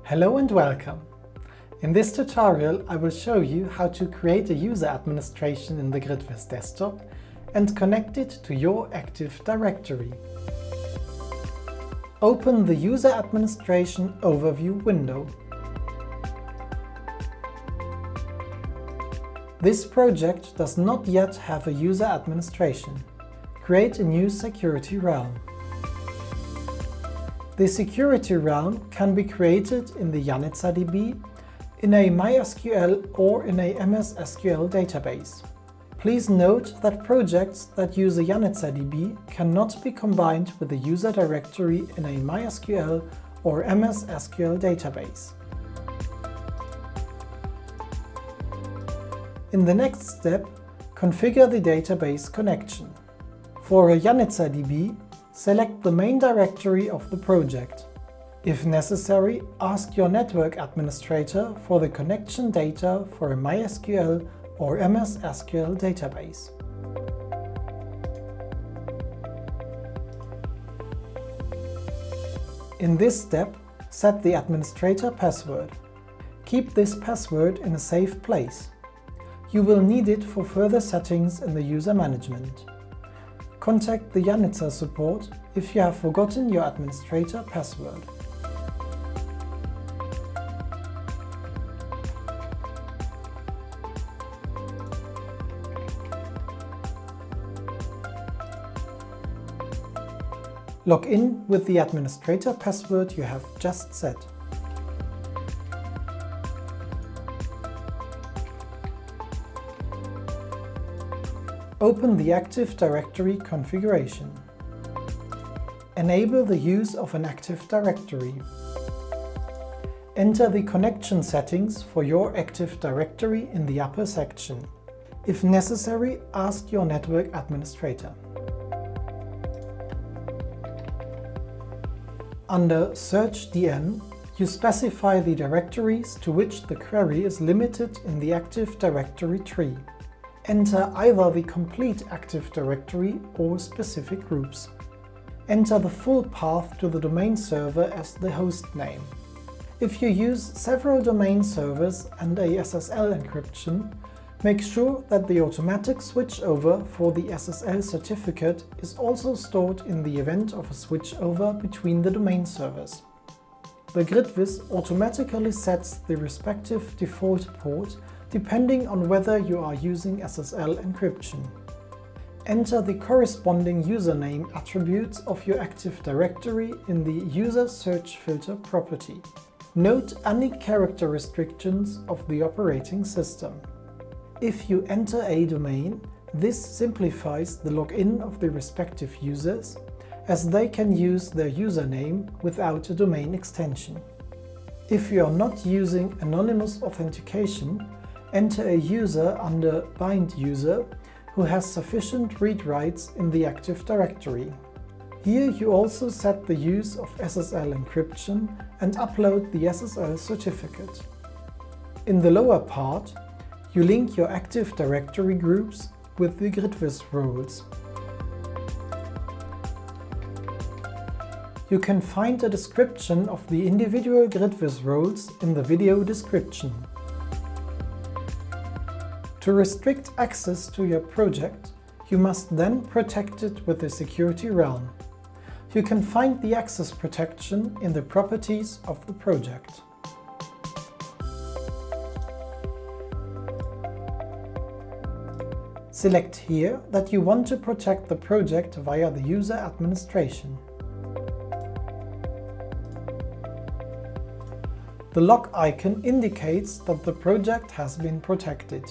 Hello and welcome! In this tutorial I will show you how to create a user administration in the GridVis desktop and connect it to your Active Directory. Open the User Administration Overview window. This project does not yet have a user administration. Create a new security realm. The security realm can be created in the YaNitzer-DB, in a MySQL or in a MS SQL database. Please note that projects that use a YaNitzer-DB cannot be combined with a user directory in a MySQL or MS SQL database. In the next step, configure the database connection. For a YaNitzer-DB, select the main directory of the project. If necessary, ask your network administrator for the connection data for a MySQL or MS SQL database. In this step, set the administrator password. Keep this password in a safe place. You will need it for further settings in the user management. Contact the YaNitzer support if you have forgotten your administrator password. Log in with the administrator password you have just set. Open the Active Directory configuration. Enable the use of an Active Directory. Enter the connection settings for your Active Directory in the upper section. If necessary, ask your network administrator. Under Search DN, you specify the directories to which the query is limited in the Active Directory tree. Enter either the complete Active Directory or specific groups. Enter the full path to the domain server as the host name. If you use several domain servers and a SSL encryption, make sure that the automatic switchover for the SSL certificate is also stored in the event of a switchover between the domain servers. The GridVis automatically sets the respective default port depending on whether you are using SSL encryption. Enter the corresponding username attributes of your Active Directory in the User Search Filter property. Note any character restrictions of the operating system. If you enter a domain, this simplifies the login of the respective users, as they can use their username without a domain extension. If you are not using anonymous authentication, enter a user under Bind User who has sufficient read rights in the Active Directory. Here you also set the use of SSL encryption and upload the SSL certificate. In the lower part, you link your Active Directory groups with the GridVis roles. You can find a description of the individual GridVis roles in the video description. To restrict access to your project, you must then protect it with the security realm. You can find the access protection in the properties of the project. Select here that you want to protect the project via the user administration. The lock icon indicates that the project has been protected.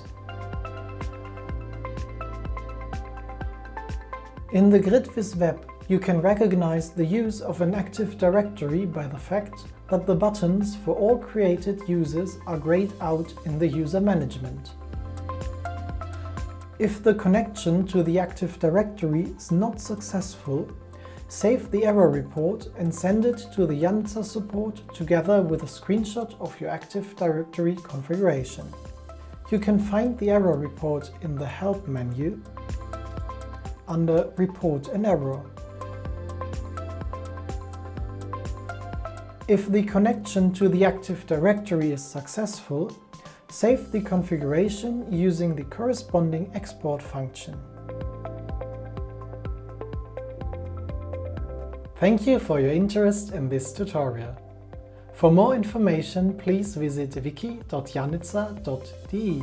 In the GridVis web, you can recognize the use of an Active Directory by the fact that the buttons for all created users are grayed out in the user management. If the connection to the Active Directory is not successful, save the error report and send it to the YaNitzer support together with a screenshot of your Active Directory configuration. You can find the error report in the Help menu under Report an Error. If the connection to the Active Directory is successful, save the configuration using the corresponding export function. Thank you for your interest in this tutorial. For more information, please visit wiki.janitzer.de.